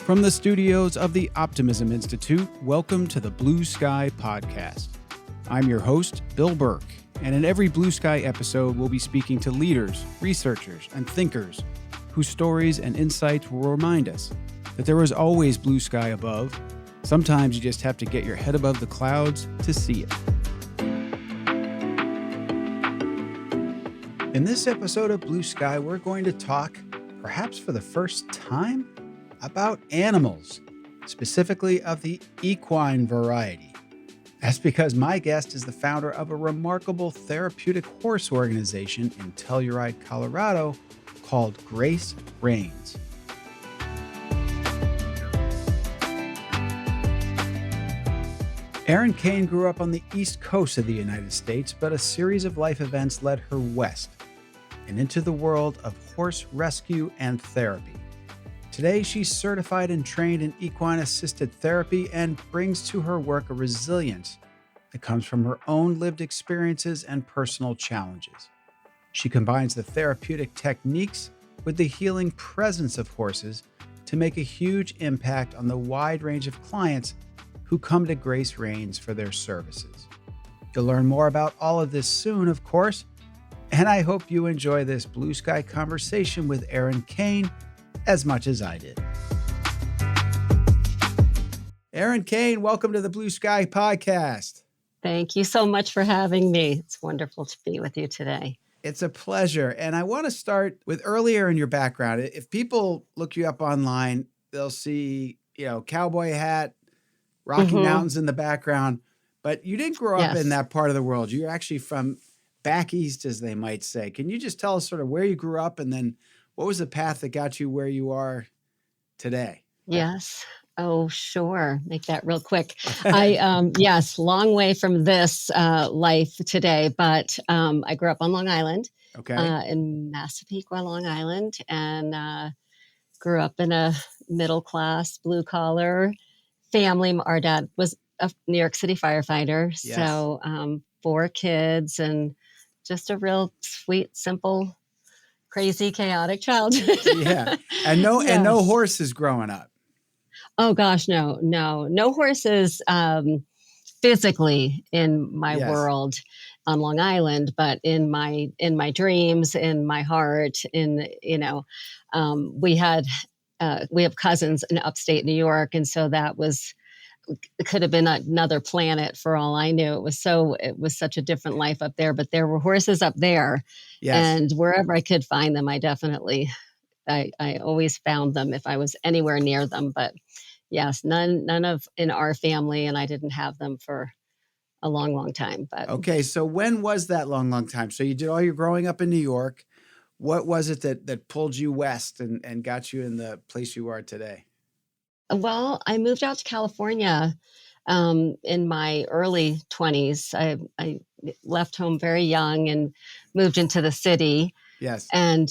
From the studios of the Optimism Institute, welcome to the Blue Sky Podcast. I'm your host, Bill Burke, and in every Blue Sky episode, we'll be speaking to leaders, researchers, and thinkers whose stories and insights will remind us that there is always blue sky above. Sometimes you just have to get your head above the clouds to see it. In this episode of Blue Sky, we're going to talk, perhaps for the first time, about animals, specifically of the equine variety. That's because my guest is the founder of a remarkable therapeutic horse organization in Telluride, Colorado, called Grace Reins. Erin Cain grew up on the East Coast of the United States, but a series of life events led her west and into the world of horse rescue and therapy. Today, she's certified and trained in equine-assisted therapy and brings to her work a resilience that comes from her own lived experiences and personal challenges. She combines the therapeutic techniques with the healing presence of horses to make a huge impact on the wide range of clients who come to Grace Reins for their services. You'll learn more about all of this soon, of course, and I hope you enjoy this Blue Sky conversation with Erin Cain as much as I did. Erin Cain, welcome to the Blue Sky Podcast. Thank you so much for having me. It's wonderful to be with you today. It's a pleasure. And I want to start with earlier in your background. If people look you up online, they'll see, cowboy hat, Rocky Mountains in the background, but you didn't grow up in that part of the world. You're actually from back east, as they might say. Can you just tell us sort of where you grew up and then what was the path that got you where you are today? Yes. Oh, sure. Make that real quick. Yes, long way from this life today, but I grew up on Long Island, in Massapequa, Long Island, and grew up in a middle-class, blue-collar family. Our dad was a New York City firefighter, so 4 kids and just a real sweet, simple, crazy, chaotic childhood. And no horses growing up. Oh gosh, no horses physically in my world on Long Island, but in my dreams, in my heart, we have cousins in upstate New York, and so it could have been another planet for all I knew. It was such a different life up there, but there were horses up there. Yes. And wherever I could find them, I always found them if I was anywhere near them. But yes, none of in our family, and I didn't have them for a long, long time. But okay, so when was that long time? So you did all your growing up in New York. What was it that pulled you west and got you in the place you are today? Well, I moved out to California in my early 20s. I left home very young and moved into the city. Yes. And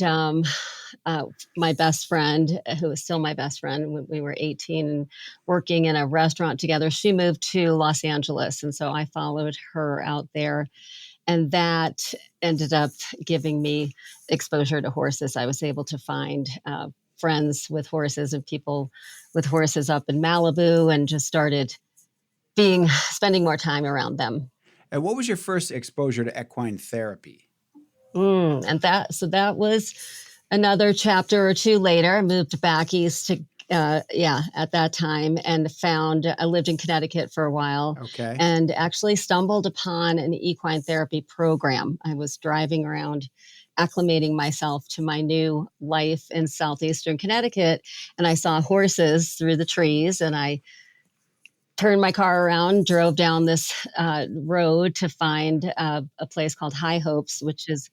my best friend, who is still my best friend, when we were 18 and working in a restaurant together, she moved to Los Angeles. And so I followed her out there. And that ended up giving me exposure to horses. I was able to find friends with horses and people with horses up in Malibu and just started spending more time around them. And what was your first exposure to equine therapy? That was another chapter or two later. I moved back east to, at that time, and I lived in Connecticut for a while. Okay. And actually stumbled upon an equine therapy program. I was driving around acclimating myself to my new life in southeastern Connecticut, and I saw horses through the trees, and I turned my car around, drove down this road to find a place called High Hopes, which is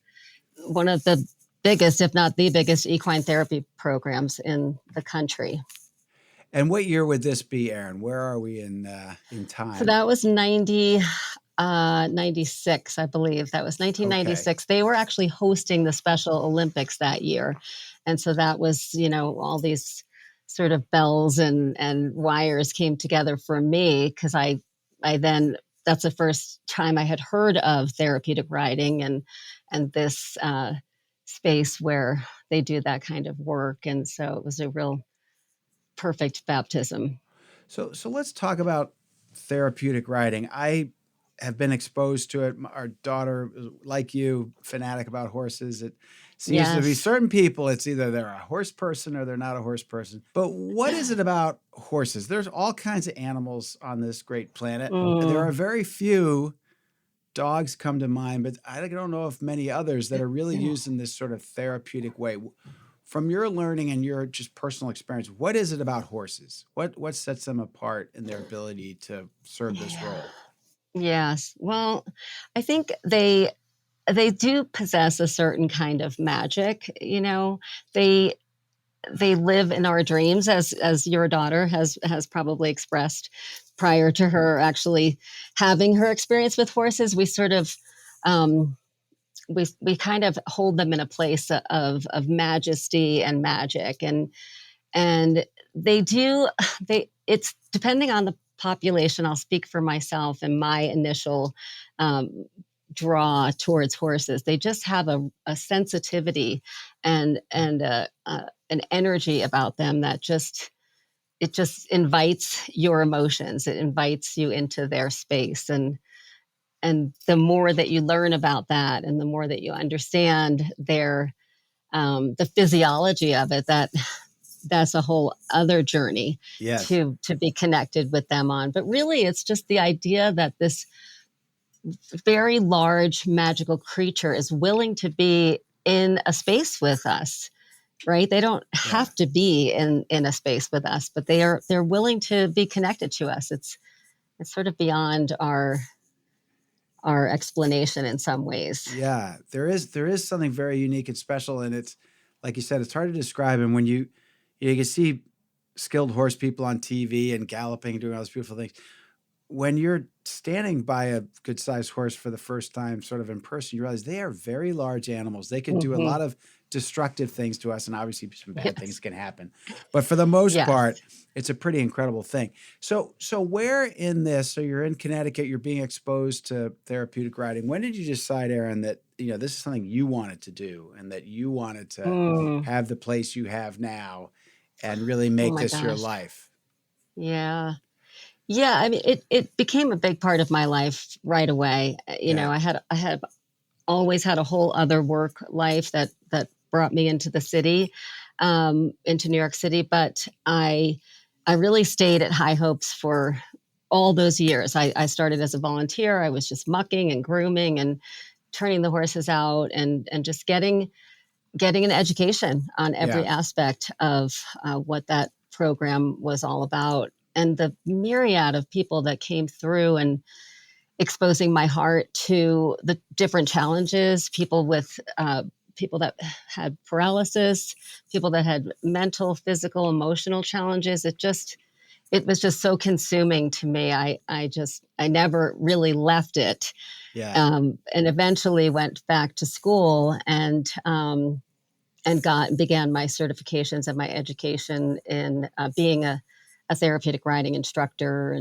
one of the biggest, if not the biggest, equine therapy programs in the country. And what year would this be, Erin? Where are we in time? So that was 96, I believe. That was 1996. Okay. They were actually hosting the Special Olympics that year. And so that was, all these sort of bells and wires came together for me, because I then, that's the first time I had heard of therapeutic riding and this space where they do that kind of work. And so it was a real perfect baptism. So let's talk about therapeutic riding. I have been exposed to it. Our daughter, like you, fanatic about horses. It seems to be Yes. certain people, it's either they're a horse person or they're not a horse person. But what is it about horses? There's all kinds of animals on this great planet. There are very few. Dogs come to mind, but I don't know if many others that are really used in this sort of therapeutic way. From your learning and your just personal experience, what is it about horses? What sets them apart in their ability to serve this role? Yes. Well, I think they do possess a certain kind of magic. They they live in our dreams, as your daughter has probably expressed prior to her actually having her experience with horses. We sort of um, we kind of hold them in a place of majesty and magic, and they do they it's depending on the population. I'll speak for myself and my initial um, draw towards horses. They just have a sensitivity and an energy about them that just invites your emotions. It invites you into their space, and the more that you learn about that, and the more that you understand the physiology of it, that's a whole other journey Yes. to be connected with them on. But really, it's just the idea that this very large magical creature is willing to be in a space with us, right? They don't have to be in a space with us, but they're willing to be connected to us. It's sort of beyond our explanation in some ways. Yeah, there is something very unique and special, and it's like you said, it's hard to describe. And when you can see skilled horse people on TV and galloping, doing all those beautiful things, when you're standing by a good sized horse for the first time, sort of in person, you realize they are very large animals. They can do a Hmm. lot of destructive things to us, and obviously some bad things can happen. But for the most part, Yes. it's a pretty incredible thing. So where in this? So you're in Connecticut. You're being exposed to therapeutic riding. When did you decide, Erin, that this is something you wanted to do, and that you wanted to Mm. have the place you have now, and really Oh make my this your gosh. life? Yeah. Yeah. I mean, it became a big part of my life right away. Yeah. I had always had a whole other work life that brought me into the city, into New York City. But I really stayed at High Hopes for all those years. I started as a volunteer. I was just mucking and grooming and turning the horses out, and just getting an education on every Yeah. aspect of what that program was all about. And the myriad of people that came through and exposing my heart to the different challenges, people that had paralysis, people that had mental, physical, emotional challenges. It was just so consuming to me. I never really left it, Yeah. and eventually went back to school and began my certifications and my education in being a therapeutic riding instructor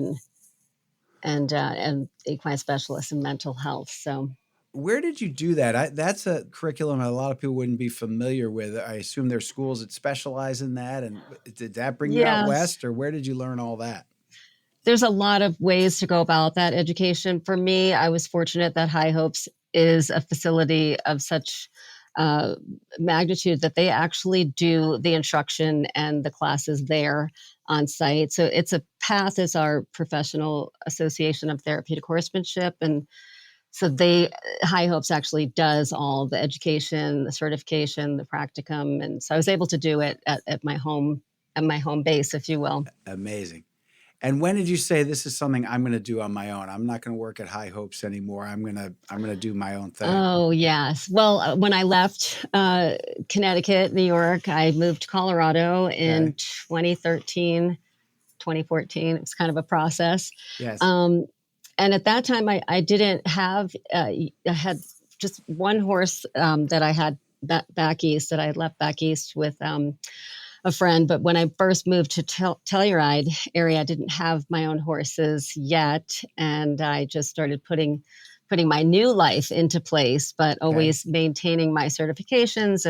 and equine specialist in mental health. So Where did you do that? That's a curriculum a lot of people wouldn't be familiar with. I assume there's schools that specialize in that. And did that bring you out yes, west, or where did you learn all that? there's a lot of ways to go about that education. For me, I was fortunate that High Hopes is a facility of such uh, magnitude that they actually do the instruction and the classes there on site. So it's a PATH is our professional association of therapeutic horsemanship, and so High Hopes actually does all the education, the certification, the practicum, and so I was able to do it at my home base, if you will. Amazing. And when did you say this is something I'm going to do on my own? I'm not going to work at High Hopes anymore. I'm going to do my own thing. Oh, yes. Well, when I left Connecticut, New York, I moved to Colorado in Okay. 2013, 2014. It was kind of a process. Yes. Um, and at that time, I didn't have, I had just one horse that I had back east, that I had left back east with a friend. But when I first moved to Telluride area, I didn't have my own horses yet. And I just started putting my new life into place, but Okay. always maintaining my certifications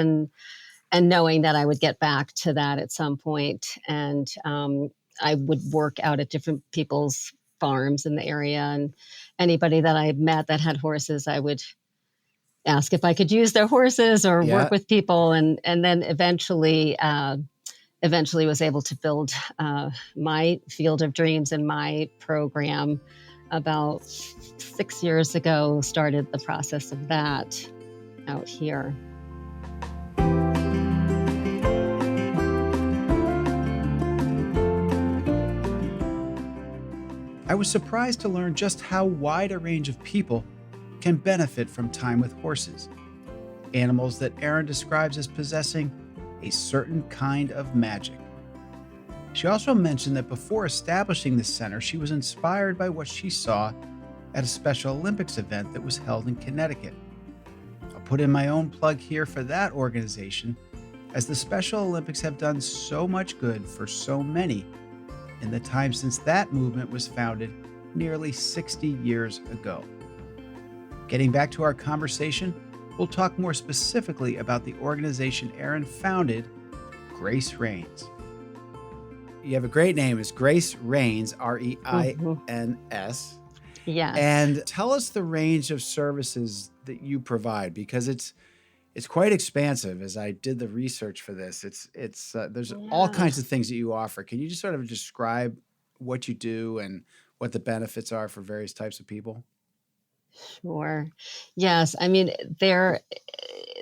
and knowing that I would get back to that at some point. And I would work out at different people's farms in the area, and anybody that I met that had horses, I would ask if I could use their horses or work with people. And then eventually was able to build my Field of Dreams and my program about 6 years ago, started the process of that out here. I was surprised to learn just how wide a range of people can benefit from time with horses, animals that Erin describes as possessing a certain kind of magic. She also mentioned that before establishing this center, she was inspired by what she saw at a Special Olympics event that was held in Connecticut. I'll put in my own plug here for that organization, as the Special Olympics have done so much good for so many in the time since that movement was founded nearly 60 years ago. Getting back to our conversation, we'll talk more specifically about the organization Erin founded, Grace Reins. You have a great name. It's Grace Reins, Reins. Yes. And tell us the range of services that you provide, because it's quite expansive. As I did the research for this, there's all kinds of things that you offer. Can you just sort of describe what you do and what the benefits are for various types of people? Sure. Yes. I mean, there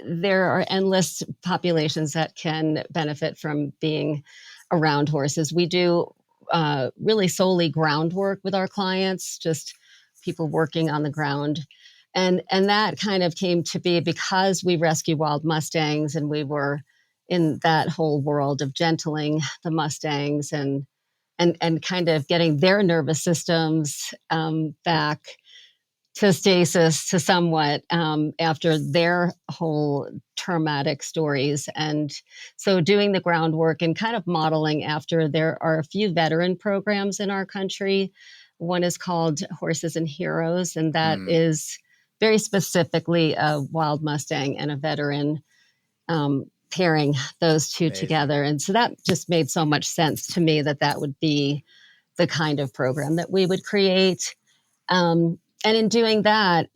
are endless populations that can benefit from being around horses. We do really solely groundwork with our clients, just people working on the ground. And that kind of came to be because we rescue wild Mustangs, and we were in that whole world of gentling the Mustangs and kind of getting their nervous systems back to stasis to somewhat after their whole traumatic stories. And so doing the groundwork and kind of modeling after, there are a few veteran programs in our country. One is called Horses and Heroes, and that is very specifically a wild Mustang and a veteran, pairing those two together. And so that just made so much sense to me that would be the kind of program that we would create. And in doing that,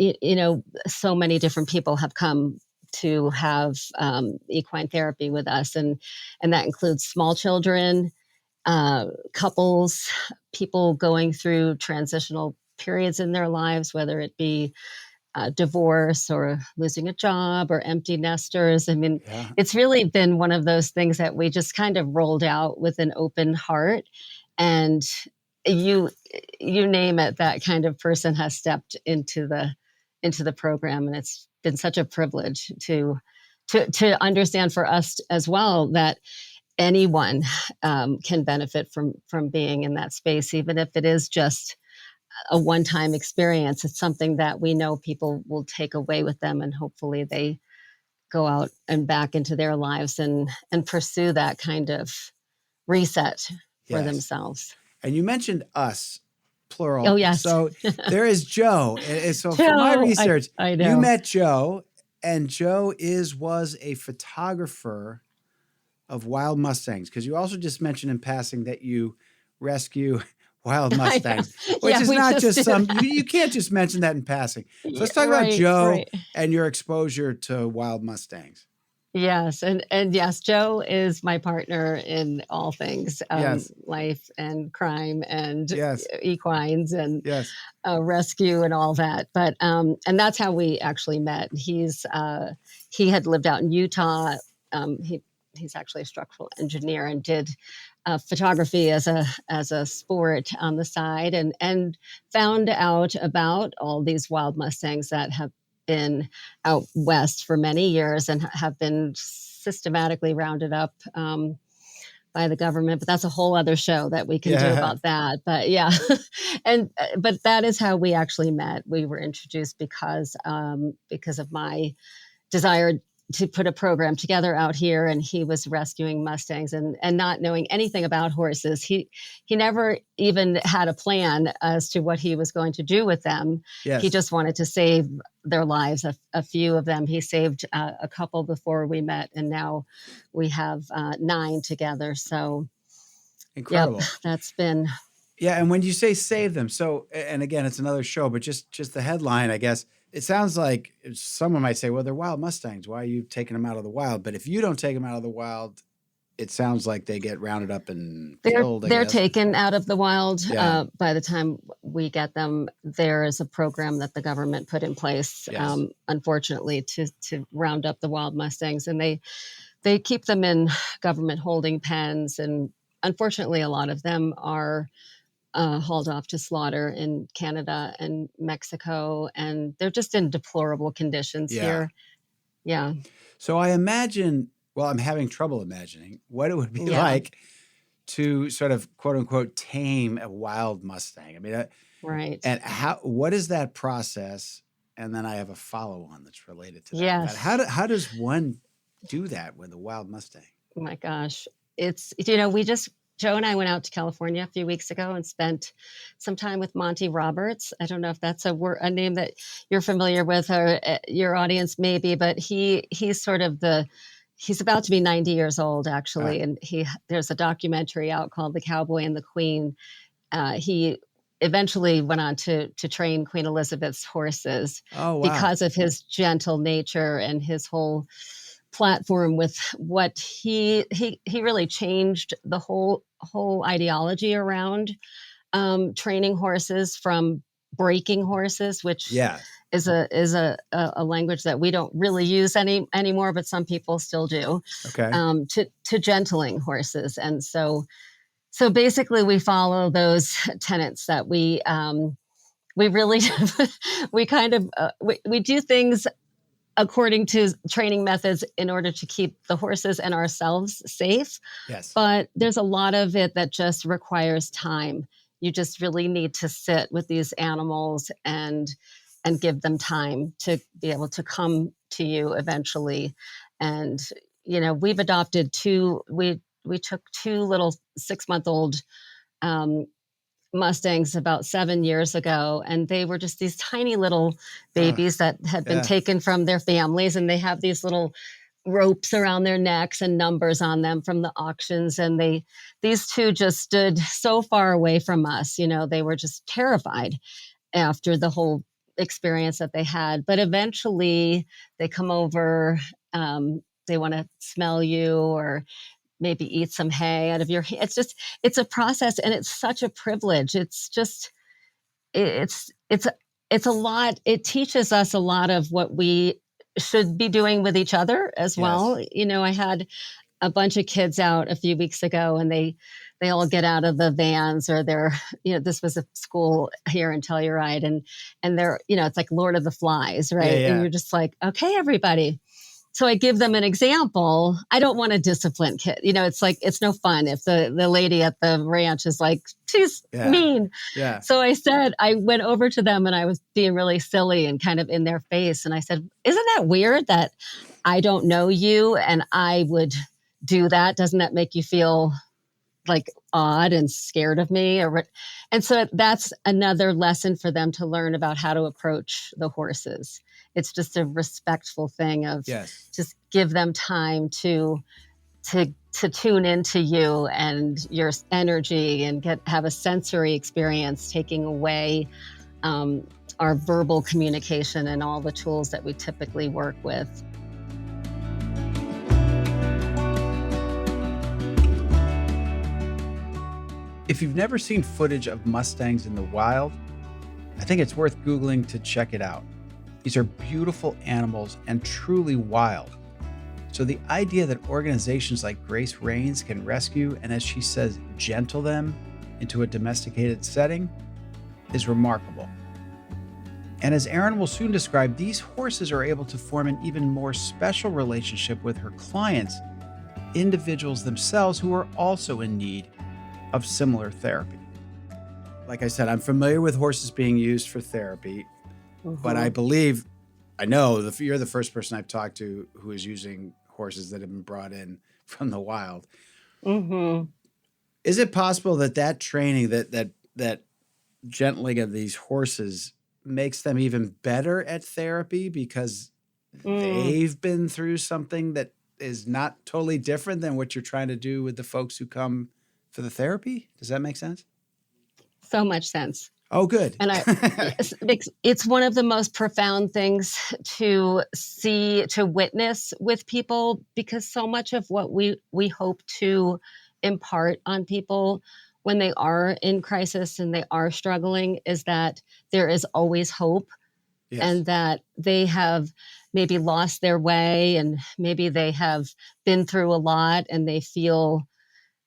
so many different people have come to have equine therapy with us. And that includes small children, couples, people going through transitional periods in their lives, whether it be divorce or losing a job or empty nesters. I mean, It's really been one of those things that we just kind of rolled out with an open heart. And you name it, that kind of person has stepped into the program, and it's been such a privilege to understand for us as well that anyone can benefit from being in that space, even if it is just a one-time experience. It's something that we know people will take away with them, and hopefully they go out and back into their lives and pursue that kind of reset for themselves. And you mentioned us, plural. Oh, yes. So there is Joe. And so Joe, for my research, I know. You met Joe, and Joe was a photographer of wild Mustangs, because you also just mentioned in passing that you rescue wild Mustangs, which is not just you can't just mention that in passing. So let's talk about Joe and your exposure to wild Mustangs. Yes. And yes, Joe is my partner in all things, life and crime and equines and rescue and all that. But, and that's how we actually met. He had lived out in Utah. He's actually a structural engineer and did photography as a sport on the side, and found out about all these wild Mustangs that have been out west for many years and have been systematically rounded up by the government. But that's a whole other show that we can do about that. But but that is how we actually met. We were introduced because of my desire to put a program together out here, and he was rescuing Mustangs and not knowing anything about horses. He never even had a plan as to what he was going to do with them. Yes. He just wanted to save their lives. A few of them. He saved a couple before we met, and now we have 9 together. So incredible. Yep, that's been. Yeah, and when you say save them, so, and again, it's another show, but just the headline, I guess, it sounds like someone might say, well, they're wild Mustangs. Why are you taking them out of the wild? But if you don't take them out of the wild, it sounds like they get rounded up and killed. They're taken out of the wild. Yeah. By the time we get them, there is a program that the government put in place, yes. Unfortunately, to round up the wild Mustangs. And they keep them in government holding pens. And unfortunately, a lot of them are hauled off to slaughter in Canada and Mexico, and they're just in deplorable conditions here. Yeah. So I imagine, well, I'm having trouble imagining what it would be like to sort of quote unquote tame a wild Mustang. I mean, right. And what is that process? And then I have a follow on that's related to that. Yes. How does one do that with a wild Mustang? Oh my gosh. It's, Joe and I went out to California a few weeks ago and spent some time with Monty Roberts. I don't know if that's a name that you're familiar with, or your audience maybe, but he's sort of he's about to be 90 years old, actually. And there's a documentary out called The Cowboy and the Queen. He eventually went on to train Queen Elizabeth's horses because of his gentle nature and his whole platform with what he really changed the whole ideology around training horses, from breaking horses, which is a language that we don't really use anymore, but some people still do. Okay. To gentling horses. And so basically we follow those tenets that we really we kind of we do things according to training methods in order to keep the horses and ourselves safe. Yes. But there's a lot of it that just requires time. You just really need to sit with these animals and give them time to be able to come to you eventually. And, we've adopted we took 2 little 6-month-old Mustangs about 7 years ago, and they were just these tiny little babies that had been taken from their families, and they have these little ropes around their necks and numbers on them from the auctions. And these 2 just stood so far away from us. They were just terrified after the whole experience that they had. But eventually they come over, they want to smell you or maybe eat some hay out of your hand. It's a process, and it's such a privilege. It's a lot. It teaches us a lot of what we should be doing with each other as well. I had a bunch of kids out a few weeks ago, and they all get out of the vans, or this was a school here in Telluride, and they're, it's like Lord of the Flies, right? And you're just like, okay, everybody. So I give them an example. I don't want to discipline kid. It's like, it's no fun if the lady at the ranch is like, she's mean. Yeah. So I went over to them, and I was being really silly and kind of in their face. And I said, isn't that weird that I don't know you and I would do that? Doesn't that make you feel like odd and scared of me? And so that's another lesson for them to learn about how to approach the horses. It's just a respectful thing of just give them time to tune into you and your energy and have a sensory experience, taking away our verbal communication and all the tools that we typically work with. If you've never seen footage of Mustangs in the wild, I think it's worth Googling to check it out. These are beautiful animals and truly wild. So the idea that organizations like Grace Reins can rescue and, as she says, gentle them into a domesticated setting is remarkable. And as Erin will soon describe, these horses are able to form an even more special relationship with her clients, individuals themselves who are also in need of similar therapy. Like I said, I'm familiar with horses being used for therapy. But I believe, I know you're the first person I've talked to who is using horses that have been brought in from the wild. Mm-hmm. Is it possible that training, that gentling of these horses makes them even better at therapy because they've been through something that is not totally different than what you're trying to do with the folks who come for the therapy? Does that make sense? So much sense. Oh, good. And it's one of the most profound things to see, to witness with people, because so much of what we hope to impart on people when they are in crisis and they are struggling is that there is always hope. Yes. And that they have maybe lost their way and maybe they have been through a lot and they feel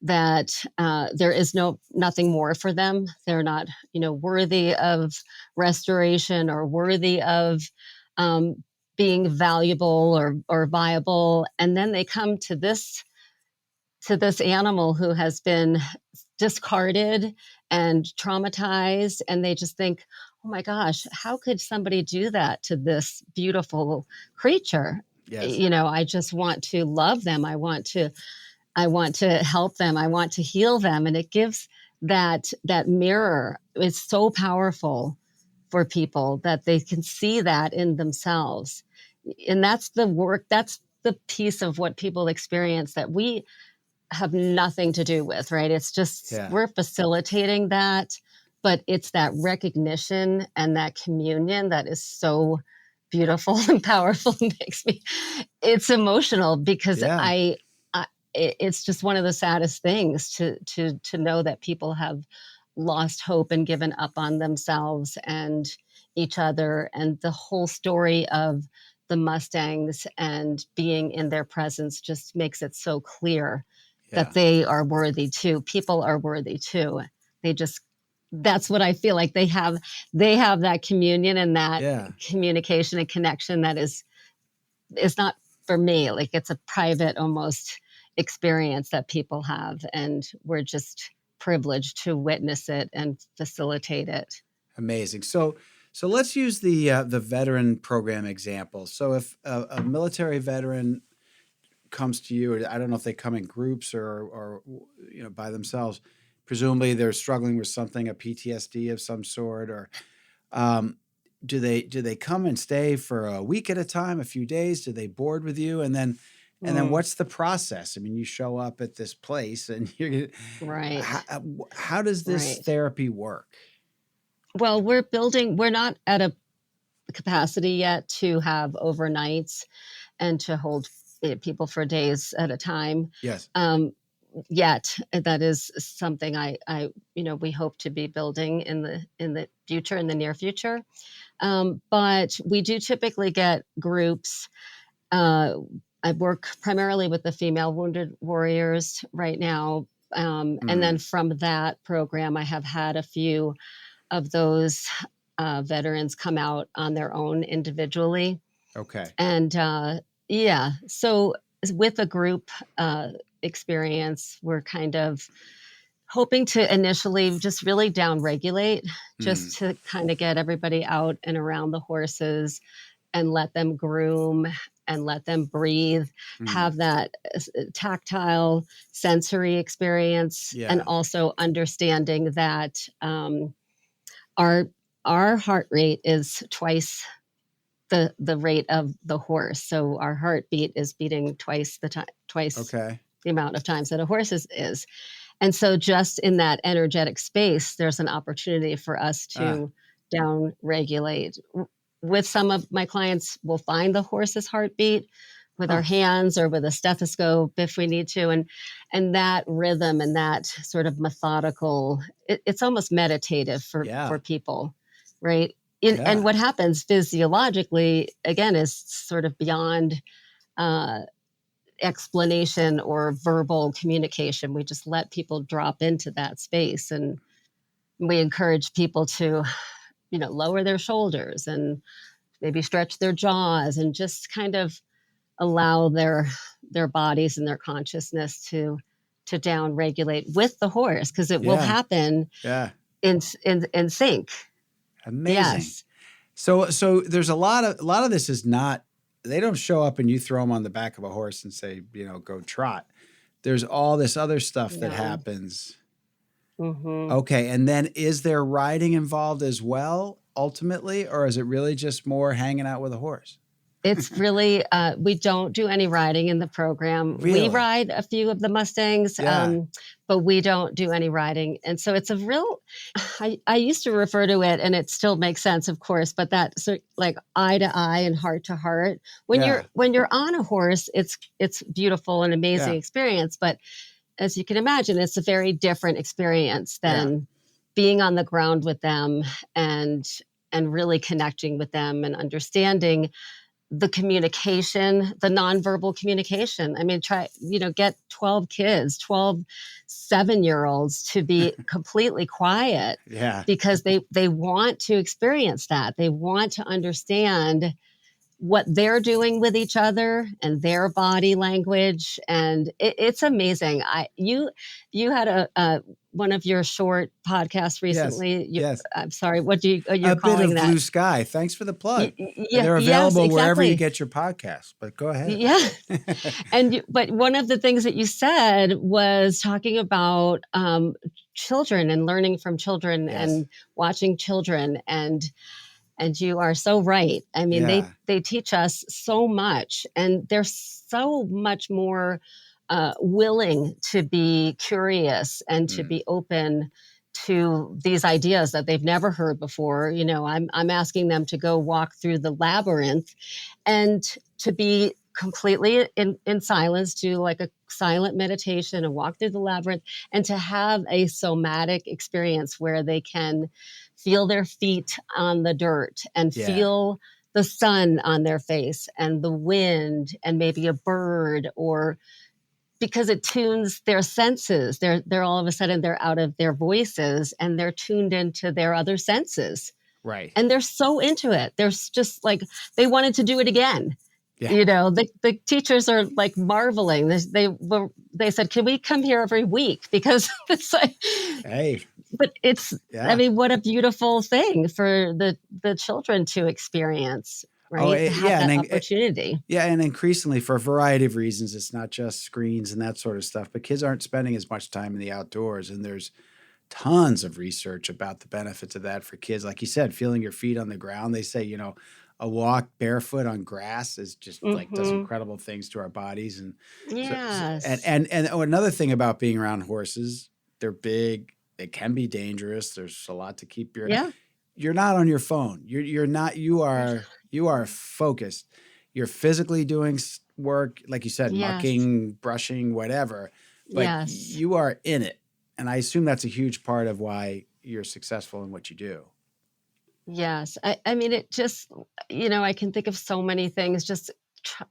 that there is nothing more for them. They're not, worthy of restoration or worthy of being valuable or viable. And then they come to this animal who has been discarded and traumatized, and they just think, oh my gosh, how could somebody do that to this beautiful creature? Yes. I just want to love them. I want to help them. I want to heal them. And it gives that mirror is so powerful for people that they can see that in themselves. And that's the work, that's the piece of what people experience that we have nothing to do with, right? It's just, we're facilitating that, but it's that recognition and that communion that is so beautiful and powerful. It's emotional because it's just one of the saddest things to know that people have lost hope and given up on themselves and each other, and the whole story of the Mustangs and being in their presence just makes it so clear that they are worthy too. People are worthy too. That's what I feel like they have that communion and that communication and connection that is not for me. Like it's a private almost experience that people have, and we're just privileged to witness it and facilitate it. Amazing. So let's use the veteran program example. So if a military veteran comes to you, or I don't know if they come in groups or by themselves, presumably they're struggling with something, a PTSD of some sort, or do they come and stay for a week at a time, a few days? Do they board with you? And then what's the process? I mean, you show up at this place and you're right. How does this therapy work? Well, we're not at a capacity yet to have overnights and to hold people for days at a time. Yes. Yet that is something I we hope to be building in the future, in the near future. But we do typically get groups. I work primarily with the female wounded warriors right now. And then from that program, I have had a few of those veterans come out on their own individually. Okay. And so with a group experience, we're kind of hoping to initially just really down-regulate, just to kind of get everybody out and around the horses and let them groom and let them breathe, have that tactile sensory experience, and also understanding that our heart rate is twice the rate of the horse. So our heartbeat is beating twice the amount of times that a horse is. And so just in that energetic space, there's an opportunity for us to down-regulate. With some of my clients, we'll find the horse's heartbeat with our hands or with a stethoscope if we need to. And that rhythm and that sort of methodical, it's almost meditative for people, right? And what happens physiologically, again, is sort of beyond explanation or verbal communication. We just let people drop into that space, and we encourage people to, lower their shoulders and maybe stretch their jaws and just kind of allow their bodies and their consciousness to down regulate with the horse, because it will happen in sync. Amazing. Yes. So there's a lot of this is not, they don't show up and you throw them on the back of a horse and say, go trot. There's all this other stuff that happens. Mm-hmm. Okay. And then is there riding involved as well, ultimately, or is it really just more hanging out with a horse? It's really, we don't do any riding in the program. Really? We ride a few of the Mustangs, but we don't do any riding. And so it's a real, I used to refer to it, and it still makes sense, of course, but that's like eye to eye and heart to heart. When you're on a horse, it's beautiful and amazing experience. But as you can imagine, it's a very different experience than being on the ground with them and really connecting with them and understanding the communication, the nonverbal communication. I mean, get 12 kids, 12 7-year-olds to be completely quiet because they want to experience that. They want to understand what they're doing with each other and their body language. And it's amazing. You had one of your short podcasts recently. Yes. I'm sorry. What are you calling that? A bit of blue sky. Thanks for the plug. They're available wherever you get your podcasts, but go ahead. Yeah. But one of the things that you said was talking about children and learning from children and watching children, and you are so right. I mean, they teach us so much, and they're so much more willing to be curious and to be open to these ideas that they've never heard before. I'm asking them to go walk through the labyrinth and to be completely in silence, do like a silent meditation and walk through the labyrinth, and to have a somatic experience where they can feel their feet on the dirt and feel the sun on their face and the wind and maybe a bird, or because it tunes their senses. They're all of a sudden they're out of their voices and they're tuned into their other senses. Right. And they're so into it. They're just like, they wanted to do it again. Yeah. The teachers are like marveling. They said, can we come here every week? Because it's like, but it's, I mean, what a beautiful thing for the children to experience. Right. Have that opportunity. And increasingly, for a variety of reasons, it's not just screens and that sort of stuff, but kids aren't spending as much time in the outdoors. And there's tons of research about the benefits of that for kids. Like you said, feeling your feet on the ground. They say, a walk barefoot on grass is just like does incredible things to our bodies. And and another thing about being around horses, they're big. They can be dangerous. There's a lot to keep you're not on your phone. You're not. You are focused. You're physically doing work, like you said, mucking, brushing, whatever. But you are in it, and I assume that's a huge part of why you're successful in what you do. Yes, I mean, it just I can think of so many things just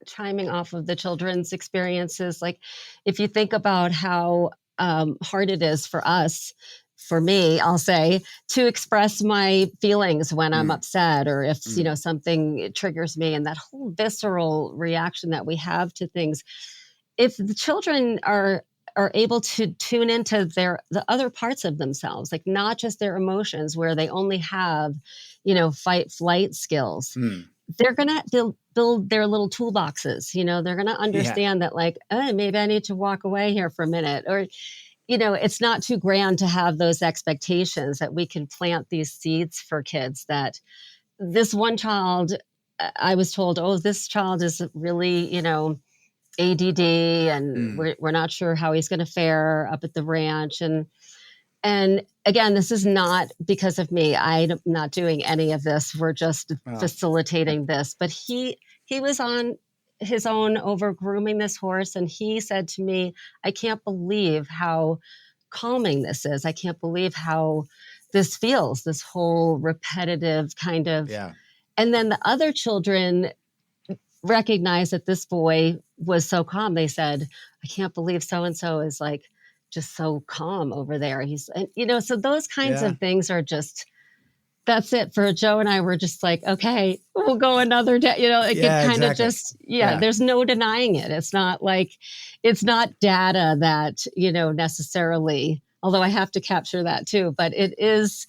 chiming off of the children's experiences. Like, if you think about how hard it is for me, I'll say, to express my feelings when I'm upset, or if, something triggers me, and that whole visceral reaction that we have to things. If the children are able to tune into the other parts of themselves, like not just their emotions, where they only have, fight flight skills, they're going to build their little toolboxes. They're going to understand that, like, maybe I need to walk away here for a minute, or it's not too grand to have those expectations, that we can plant these seeds for kids. That this one child, I was told, this child is really, ADD, and we're not sure how he's going to fare up at the ranch. And again, this is not because of me. I'm not doing any of this. We're just facilitating this. But he was on his own over grooming this horse. And he said to me, I can't believe how calming this is. I can't believe how this feels, this whole repetitive kind of. Yeah. And then the other children recognized that this boy was so calm. They said, I can't believe so-and-so is like just so calm over there. So those kinds of things are just, that's it for Joe and I. Were just like, okay, we'll go another day. It kind of just, there's no denying it. It's not like, it's not data that, necessarily, although I have to capture that too, but it is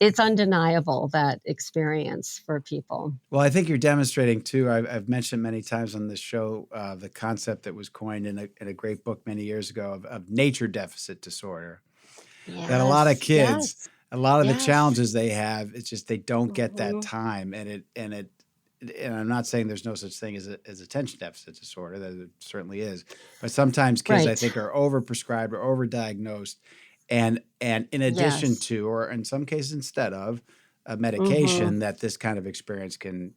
it's undeniable, that experience for people. Well, I think you're demonstrating too. I've mentioned many times on this show the concept that was coined in a great book many years ago of nature deficit disorder. That a lot of Yes, kids, yes, a lot of the yes. challenges they have, it's just they don't get that Mhm. time, and I'm not saying there's no such thing as attention deficit disorder. That it certainly is, but sometimes kids I Right. think are overprescribed or overdiagnosed, and in addition Yes. to, or in some cases instead of, a Mhm. medication, that this kind of experience can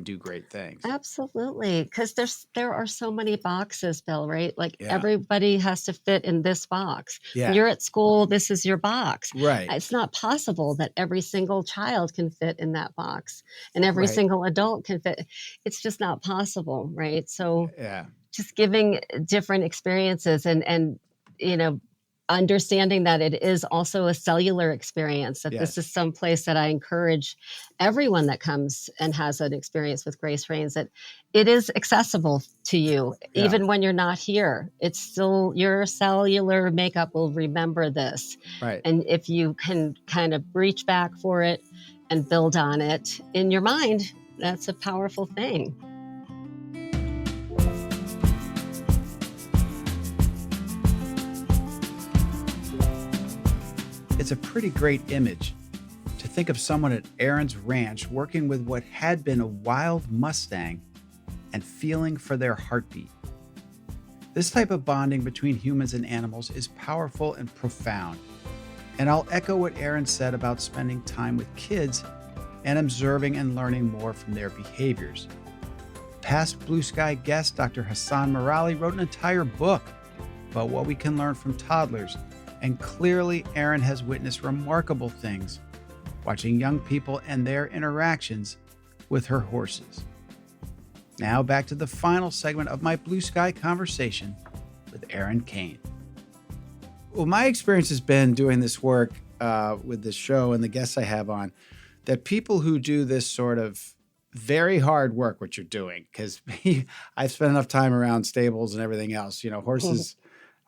do great things. Absolutely, because there are so many boxes, Bill, right? Like, Yeah. everybody has to fit in this box. When Yeah. you're at school, this is your box. Right. It's not possible that every single child can fit in that box and every Right. single adult can fit. It's just not possible, right? So, Yeah. just giving different experiences, and you know understanding that it is also a cellular experience, that this is Yes. some place that I encourage everyone that comes and has an experience with Grace Reins, that it is accessible to you Yeah. even when you're not here. It's still, your cellular makeup will remember this, Right. and if you can kind of reach back for it and build on it in your mind, that's a powerful thing. It's a pretty great image to think of someone at Erin's ranch working with what had been a wild Mustang and feeling for their heartbeat. This type of bonding between humans and animals is powerful and profound. And I'll echo what Erin said about spending time with kids and observing and learning more from their behaviors. Past Blue Sky guest Dr. Hassan Morali wrote an entire book about what we can learn from toddlers, and clearly Erin has witnessed remarkable things watching young people and their interactions with her horses. Now back to the final segment of my Blue Sky conversation with Erin Cain. Well, my experience has been doing this work with this show and the guests I have on, that people who do this sort of very hard work, what you're doing, because I've spent enough time around stables and everything else.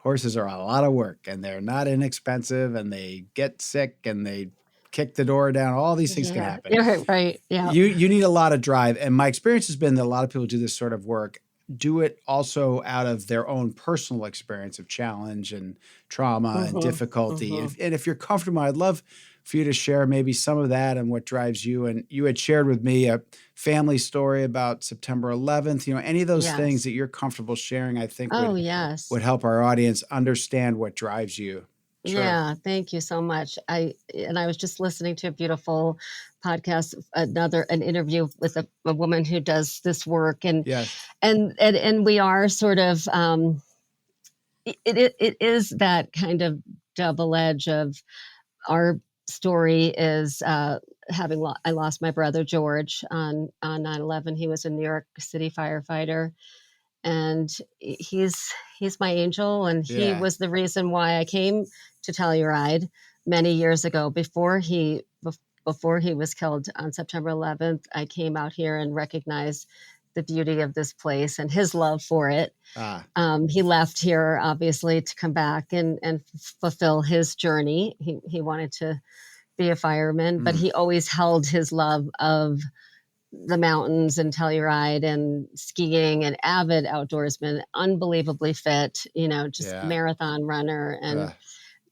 Horses are a lot of work, and they're not inexpensive, and they get sick, and they kick the door down. All these things can Yeah, happen. you're right. Yeah. You need a lot of drive. And my experience has been that a lot of people do this sort of work, do it also out of their own personal experience of challenge and trauma and Mhm, difficulty. mhm. And if you're comfortable, I'd love for you to share maybe some of that and what drives you. And you had shared with me a family story about September 11th. Any of those things Yes. that you're comfortable sharing, I think Oh, would yes. help our audience understand what drives you. Sure. Yeah, thank you so much. I was just listening to a beautiful podcast, an interview with a woman who does this work, and Yes. and we are sort of, it is that kind of double edge of our story is, I lost my brother George on 9/11. He was a New York City firefighter, and he's my angel, and he Yeah. was the reason why I came to Telluride many years ago. Before he was killed on September 11th, I came out here and recognized the beauty of this place and his love for it. Ah, He left here obviously to come back and fulfill his journey. He wanted to be a fireman, but mm, he always held his love of the mountains and Telluride and skiing, and avid outdoorsman, unbelievably fit, just yeah. marathon runner, and Uh,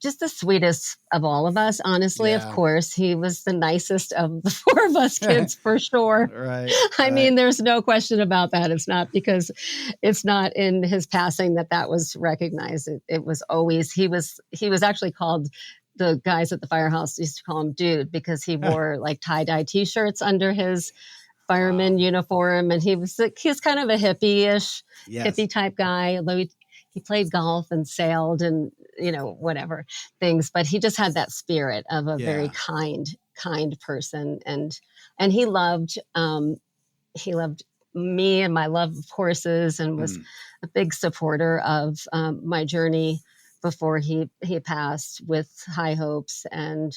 just the sweetest of all of us. Honestly, of yeah. course, he was the nicest of the four of us kids for sure. Right. I Right. mean, there's no question about that. It's not because it's not in his passing that was recognized. It was always, he was actually called, the guys at the firehouse used to call him dude, because he wore like tie-dye t-shirts under his Wow. fireman uniform, and he's kind of a Yes. hippie type guy, although he played golf and sailed and whatever things, but he just had that spirit of a very Yeah. kind person, and he loved me and my love of horses, and was Mm. a big supporter of my journey before he passed, with high hopes, and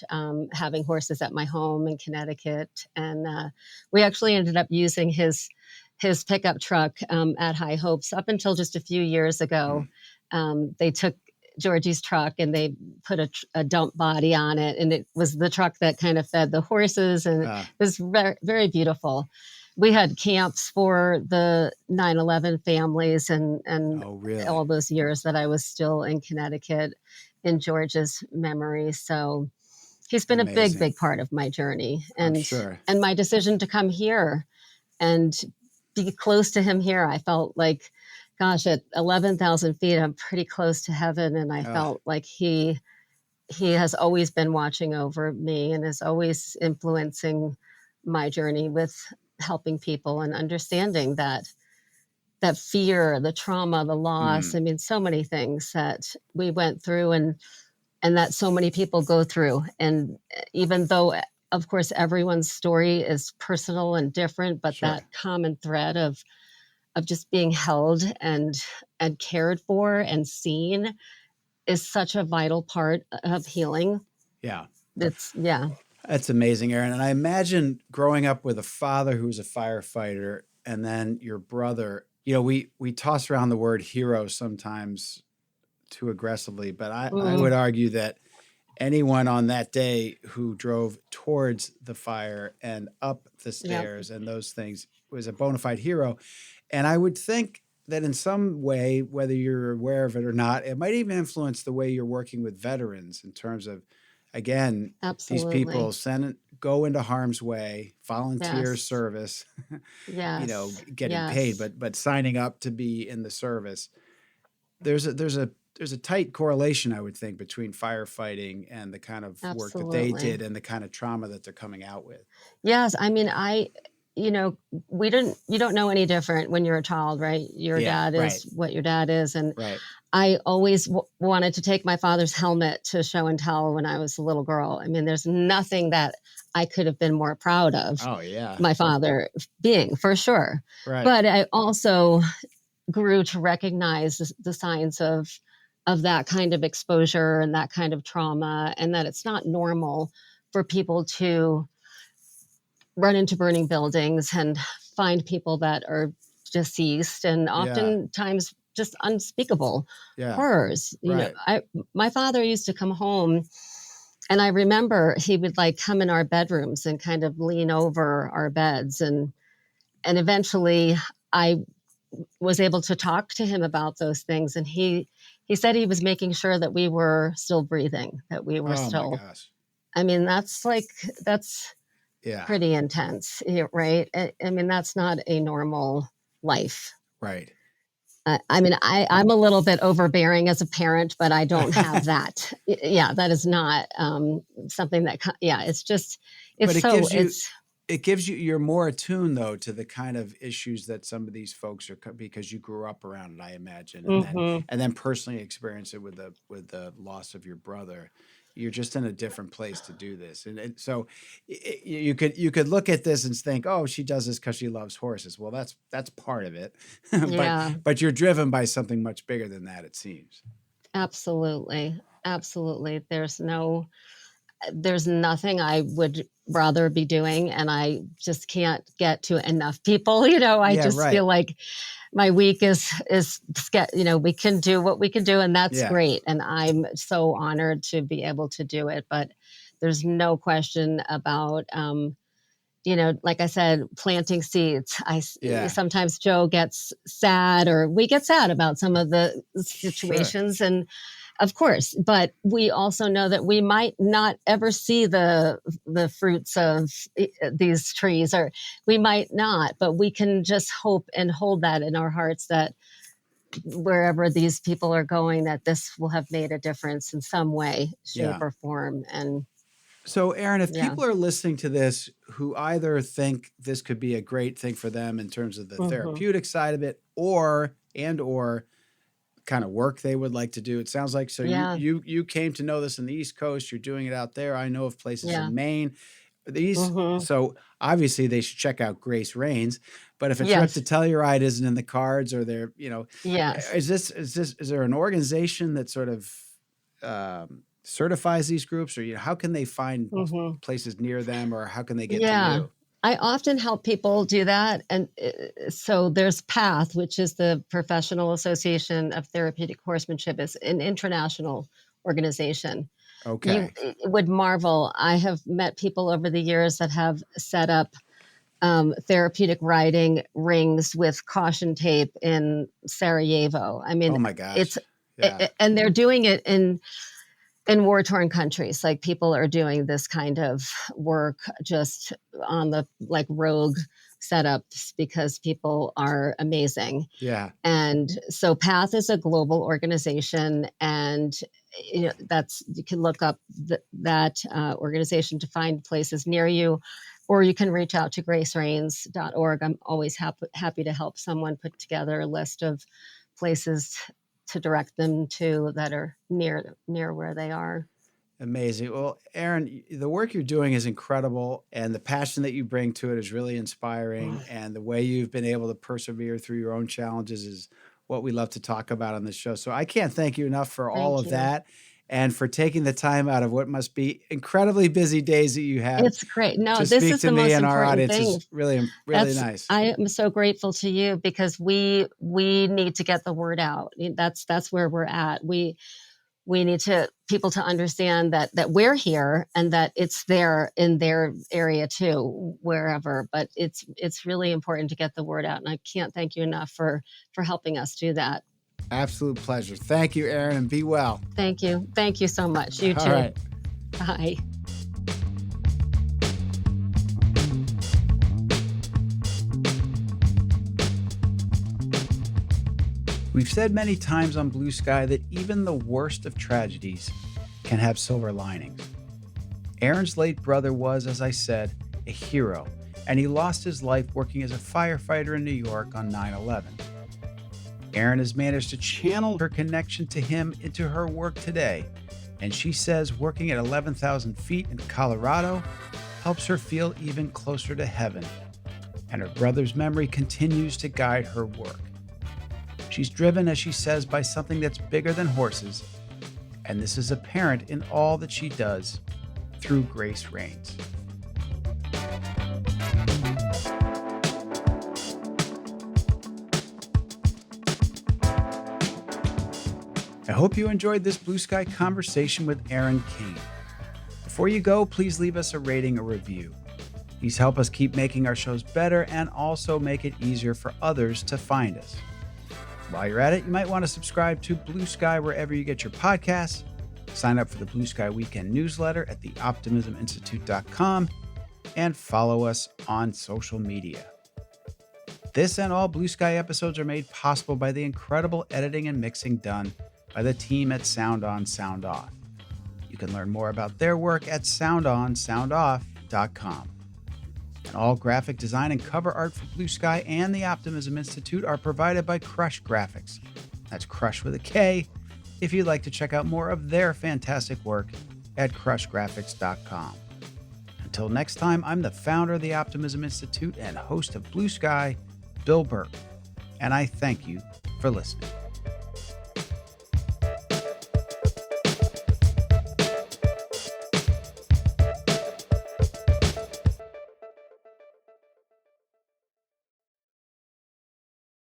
having horses at my home in Connecticut. And we actually ended up using his pickup truck at High Hopes up until just a few years ago. Mm. They took Georgie's truck, and they put a dump body on it, and it was the truck that kind of fed the horses, and it was very, very beautiful. We had camps for the 9/11 families, and really? all those years that I was still in Connecticut in George's memory. So he's been Amazing. a big part of my journey, and I'm sure. and my decision to come here and be close to him here. I felt like, gosh, at 11,000 feet, I'm pretty close to heaven. And I felt like he has always been watching over me and is always influencing my journey with helping people and understanding that fear, the trauma, the loss. I mean, so many things that we went through and that so many people go through. And even though, of course, everyone's story is personal and different, but that common thread of just being held and cared for and seen is such a vital part of healing. Yeah. That's amazing, Erin. And I imagine growing up with a father who was a firefighter and then your brother, we toss around the word hero sometimes too aggressively, but I would argue that anyone on that day who drove towards the fire and up the stairs and those things was a bona fide hero. And I would think that in some way, whether you're aware of it or not, it might even influence the way you're working with veterans in terms of, again, these people go into harm's way, volunteer service, getting paid, but signing up to be in the service. There's a tight correlation, I would think, between firefighting and the kind of work that they did and the kind of trauma that they're coming out with. Yes. I mean, you don't know any different when you're a child, right? Your dad is what your dad is. And I always wanted to take my father's helmet to show and tell when I was a little girl. I mean, there's nothing that I could have been more proud of my father being, for sure. Right. But I also grew to recognize the signs of that kind of exposure and that kind of trauma, and that it's not normal for people to run into burning buildings and find people that are deceased, and oftentimes just unspeakable horrors. My father used to come home, and I remember he would come in our bedrooms and kind of lean over our beds, and eventually I was able to talk to him about those things, and he said he was making sure that we were still breathing, that we were still. My gosh. I mean, that's pretty intense, right? I mean, that's not a normal life. Right. I mean, I'm a little bit overbearing as a parent, but I don't have that. That is not something that, it's just, it gives you, you're more attuned though to the kind of issues that some of these folks are, because you grew up around it, I imagine, and then personally experience it with the loss of your brother. You're just in a different place to do this. And so you could look at this and think, oh, she does this because she loves horses. Well, that's part of it. but you're driven by something much bigger than that, it seems. Absolutely. There's nothing I would rather be doing, and I just can't get to enough people. I feel like my week is we can do what we can do, and that's great. And I'm so honored to be able to do it. But there's no question about, like I said, planting seeds. Sometimes Joe gets sad, or we get sad about some of the situations, and of course, but we also know that we might not ever see the fruits of these trees, or we might not, but we can just hope and hold that in our hearts that wherever these people are going, that this will have made a difference in some way, shape, or form. And so, Erin, if people are listening to this who either think this could be a great thing for them in terms of the therapeutic side of it, or kind of work they would like to do. It sounds like you came to know this in the East Coast. You're doing it out there. I know of places in Maine. So obviously they should check out Grace Reins. But if a trip to Telluride isn't in the cards, or they're is there an organization that sort of certifies these groups, or how can they find places near them, or how can they get to you? I often help people do that. And so there's PATH, which is the Professional Association of Therapeutic Horsemanship. It's an international organization. You Okay. would marvel. I have met people over the years that have set up therapeutic riding rings with caution tape in Sarajevo. I mean, Oh my gosh. Yeah. And they're doing it in war-torn countries. Like, people are doing this kind of work just on the like rogue setups because people are amazing. Yeah. And so PATH is a global organization, and you can look up that organization to find places near you, or you can reach out to gracereins.org. I'm always happy to help someone put together a list of places to direct them to that are near where they are. Amazing. Well, Erin, the work you're doing is incredible, and the passion that you bring to it is really inspiring. And the way you've been able to persevere through your own challenges is what we love to talk about on this show. So I can't thank you enough for all of that, and for taking the time out of what must be incredibly busy days that you have. It's great. No, to this speak is to the me most and our important audience thing. is really nice. I am so grateful to you, because we need to get the word out. That's where we're at. We need people to understand that we're here, and that it's there in their area too, wherever. But it's really important to get the word out, and I can't thank you enough for helping us do that. Absolute pleasure. Thank you, Erin, and be well. Thank you. Thank you so much. You too. All right. Bye. We've said many times on Blue Sky that even the worst of tragedies can have silver linings. Erin's late brother was, as I said, a hero, and he lost his life working as a firefighter in New York on 9/11. Erin has managed to channel her connection to him into her work today, and she says working at 11,000 feet in Colorado helps her feel even closer to heaven, and her brother's memory continues to guide her work. She's driven, as she says, by something that's bigger than horses, and this is apparent in all that she does through Grace Reins. I hope you enjoyed this Blue Sky conversation with Erin Cain. Before you go, please leave us a rating or review. These help us keep making our shows better and also make it easier for others to find us. While you're at it, you might want to subscribe to Blue Sky wherever you get your podcasts, sign up for the Blue Sky Weekend newsletter at theoptimisminstitute.com, and follow us on social media. This and all Blue Sky episodes are made possible by the incredible editing and mixing done by the team at Sound On, Sound Off. You can learn more about their work at soundonsoundoff.com. And all graphic design and cover art for Blue Sky and the Optimism Institute are provided by Crush Graphics. That's Crush with a K, if you'd like to check out more of their fantastic work at crushgraphics.com. Until next time, I'm the founder of the Optimism Institute and host of Blue Sky, Bill Burke, and I thank you for listening.